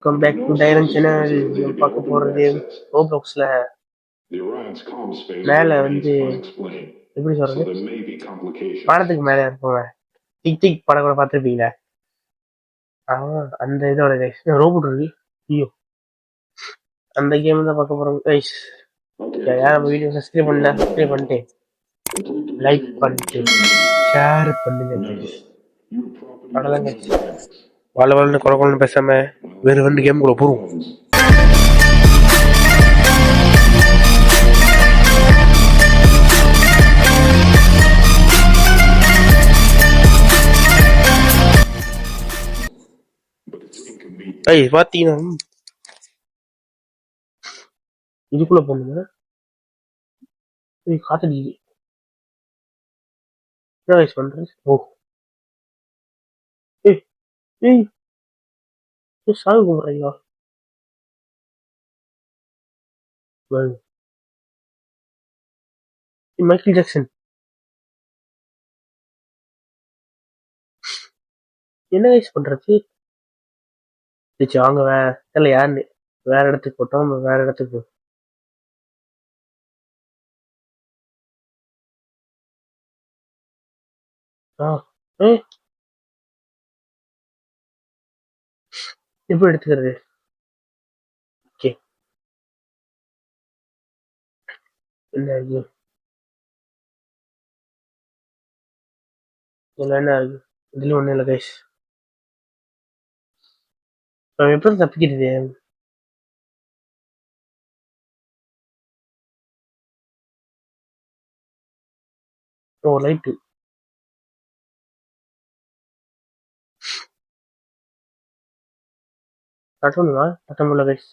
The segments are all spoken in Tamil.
Come back to Tyran channel. நம்ம பார்க்க போறது ரோப்ளாக்ஸ்ல மேல வந்து எப்படி சொல்றது, பாலத்துக்கு மேல இருப்போங்க. டிக் டிக் படம் கூட பார்த்துருப்பீங்களா? அந்த இதோட கைஸ் ரோபோட் இருக்கு. ஐயோ, அந்த கேம் தான் பார்க்க போறோம் கைஸ். யார் நம்ம வீடியோ சப்ஸ்கிரைப் பண்ணல, சப்ஸ்கிரைப் பண்ணிட்டு லைக் பண்ணிட்டு ஷேர் பண்ணுங்க கைஸ். அவ்வளோதான் கைஸ். வாழ்னு குழந்தை பேசாம வேறு 2 கேம் கூட போறோம். பாத்தீங்கன்னா இதுக்குள்ள போனுங்க. காத்தடிக்குது. என்ன கைஸ் பண்றது? ஓ ஏய் ஏய் சாமி கும்பிட்றீங்களா? மைக்கேல் ஜாக்சன் என்ன கைஸ் பண்றது? வாங்க தெரியல யாருன்னு. வேற இடத்துக்கு போட்டோம், வேற இடத்துக்கு. எப்படி எடுத்துக்கிறது? ஓகே, என்ன இருக்கு? இதுல என்ன இருக்கு? இதுல ஒண்ணும் இல்லை கைஸ். எப்படி தப்பிக்கிறது? ஓ லைட்டு தட்டணுமா? தட்ட முடியல கைஸ்.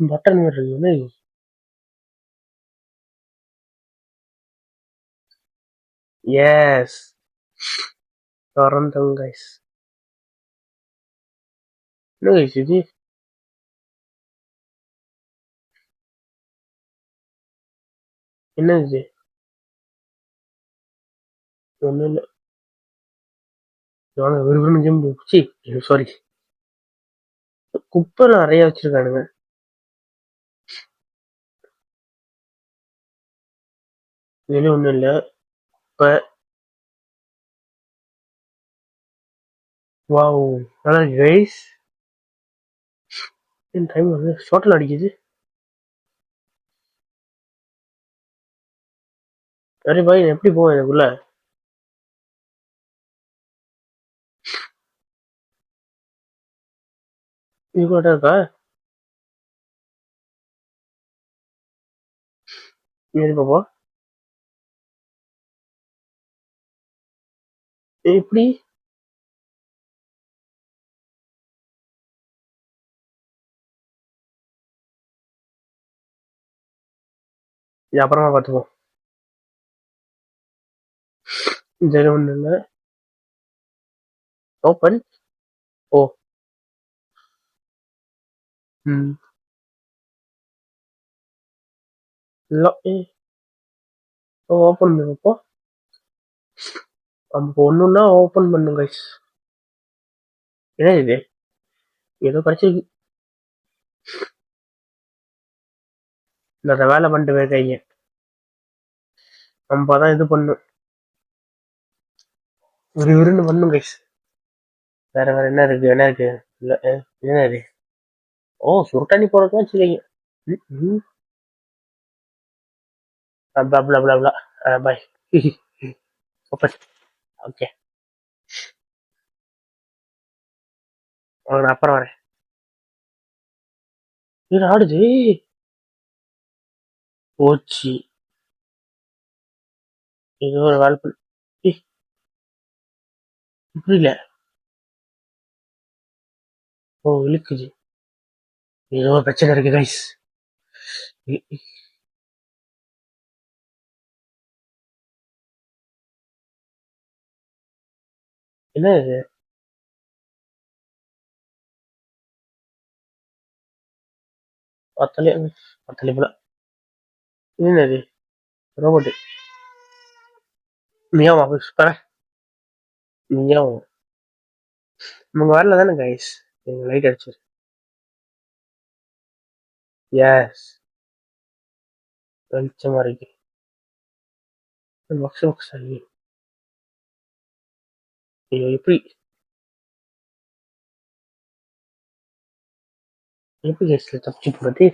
பட்டன் மாதிரி இருக்கு. எஸ், திறந்தோம் கைஸ். என்ன கைஸ் இது? என்ன இது? ஒண்ணும் இல்லை. வாங்க விரும்பு. சாரி, குப்பை நிறைய வச்சிருக்கானுங்க. இதுல ஒண்ணும் இல்ல. இப்ப வாவ், நல்லா இருக்கு கைஸ். டைம் வந்து ஷார்ட்ல அடிக்குது. அரே பாய், எப்படி போவேன் எனக்குள்ள? இது கூட இருக்கா? ஏறி பாப்பா. எப்படி? இது அப்புறமா பார்த்துப்போம். இதுல ஒண்ணு இல்ல. ஓப்பன். ஓ ம் ஓப்பன் பண்ணப்போ நமக்கு ஒண்ணுன்னா ஓப்பன் பண்ணும் கைஸ். என்ன இது? ஏதோ கிடைச்சிருக்கு. இந்த வேலை பண்ணிட்டு போயிருக்காங்க. நம்ம தான் இது பண்ணும், விறுவிறுன்னு பண்ணும் கைஸ். வேற வேற என்ன இருக்கு? என்ன இருக்கு? இல்ல என்ன இது? ஓ, சுருட்டாணி போறதுக்கு வச்சுக்கீங்க. பாய். ஓப்பன். ஓகே, நான் அப்புறம் வரேன். இது ஆடுது. போச்சு. இது ஒரு வேலை பண்ணு. புரியல. ஓ இழுக்குது. ஏதோ ஒரு பிரச்சனை இருக்கு கைஸ். என்ன இது? பத்தலே போல. என்னது ரோபோட் மியாவா புஷ்பா மியாவும் உங்க வரல தானே கைஸ் எங்க லைட் அடிச்சிரு எஸ் வெளிச்சமா இருக்கு பாக்ஸ் பாக்ஸ் ஆகி ஐயோ எப்படி எப்படி கைஸ்ல தப்பிச்சு போறது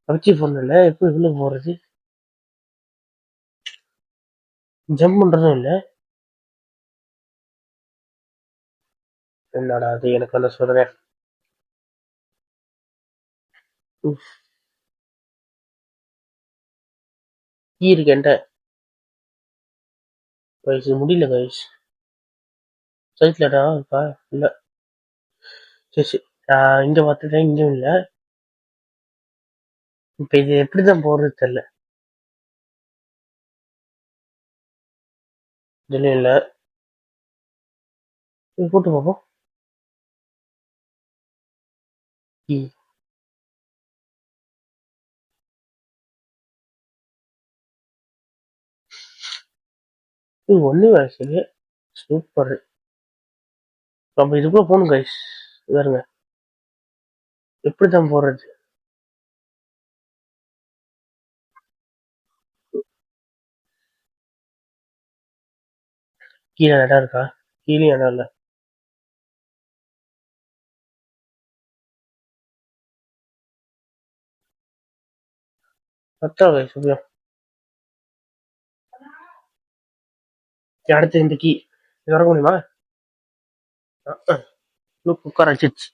தப்பிச்சு போனல எப்படி உள்ள போறது ஜம்ப் பண்றதும் இல்ல என்னடா அது எனக்கு வந்து சொல்றேன் கீ இருக்கு என்கிட்ட கைஸ் முடியல கைஸ் சைட்லடா இருக்கா இல்ல சரி சரி இங்க பார்த்துட்டேன் இங்கேயும் இல்ல இப்ப இது எப்படிதான் போறது தெரியல இதுலயும் இல்ல இது போட்டு பார்ப்போம் கீ இது ஒண்ணு வேலை சரி சூப்பர் நம்ம இதுக்குள்ள போகணும் கைஸ் பாருங்க எப்படிதான் போறது கீழே இடம் இருக்கா கீழே இடம் இல்ல பத்தா கைஸ் எப்படியும் அடுத்து இந்த கீ இது வர முடியுமா உட்கார வச்சிருச்சு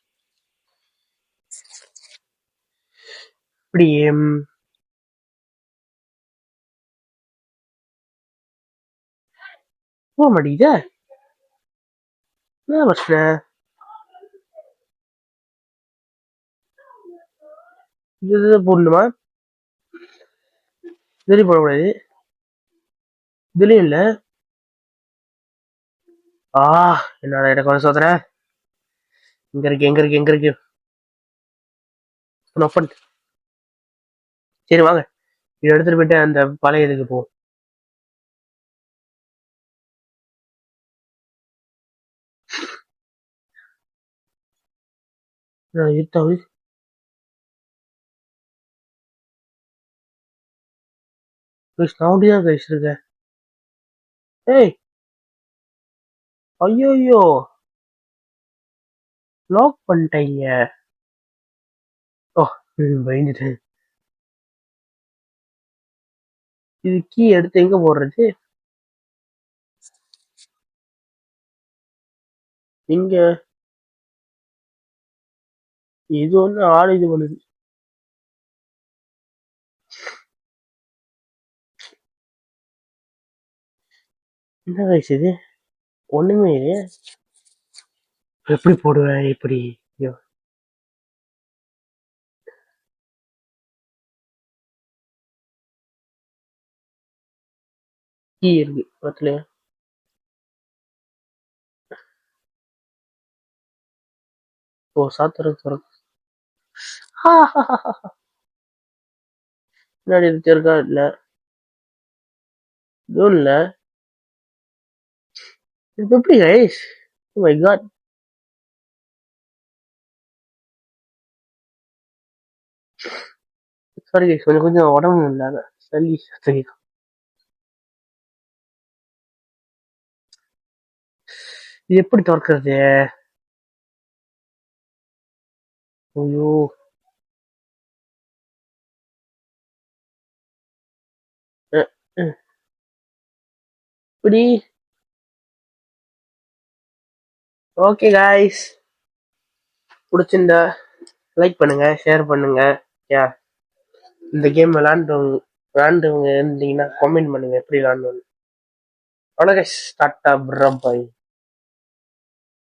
இப்படி போக மாட்டேங்குதே என்ன பிரச்சனை இது போடணுமா இதுலயும் போடக்கூடாது இதுலயும் இல்ல என்னடா எனக்கு ஒரு சோதனை எங்க இருக்கு எங்க இருக்கு எங்க இருக்கு ஓப்பன் சரி வாங்க இதை எடுத்துட்டு போயிட்டு அந்த பழைய இதுக்கு போ இருட்டாவது நான் அப்படிதான் பேசிருக்கேன் ஏய் ஐயோ லாக் பண்ணிட்டீங்க ஓ பயந்துட்டேன் இது கீ எடுத்து எங்க போடுறது இங்க இது வந்து ஆள் இது பண்ணுது என்ன வயசு இது ஒண்ணுமே இது எப்படி போடுவேன் இப்படி ஐயோ கீ இருக்கு பக்கத்துலயா ஓ சாத்துறது திறக்கு முன்னாடி இருக்கா இல்ல இதுவும் இல்ல இது எப்படி guys oh my god sorry guys கொஞ்சம் கொஞ்சம் உடம்பு இல்லாத சளி சரி இது எப்படி திறக்கிறது ஐயோ அஹ், அஹ். இப்படி ஓகே காய்ஸ் பிடிச்சிருந்தா லைக் பண்ணுங்க ஷேர் பண்ணுங்க யா இந்த கேம் விளாண்டவங்க இருந்தீங்கன்னா கமெண்ட் பண்ணுங்க எப்படி விளாண்டோன்னு அவ்வளோ டாட்டா பிரபாய்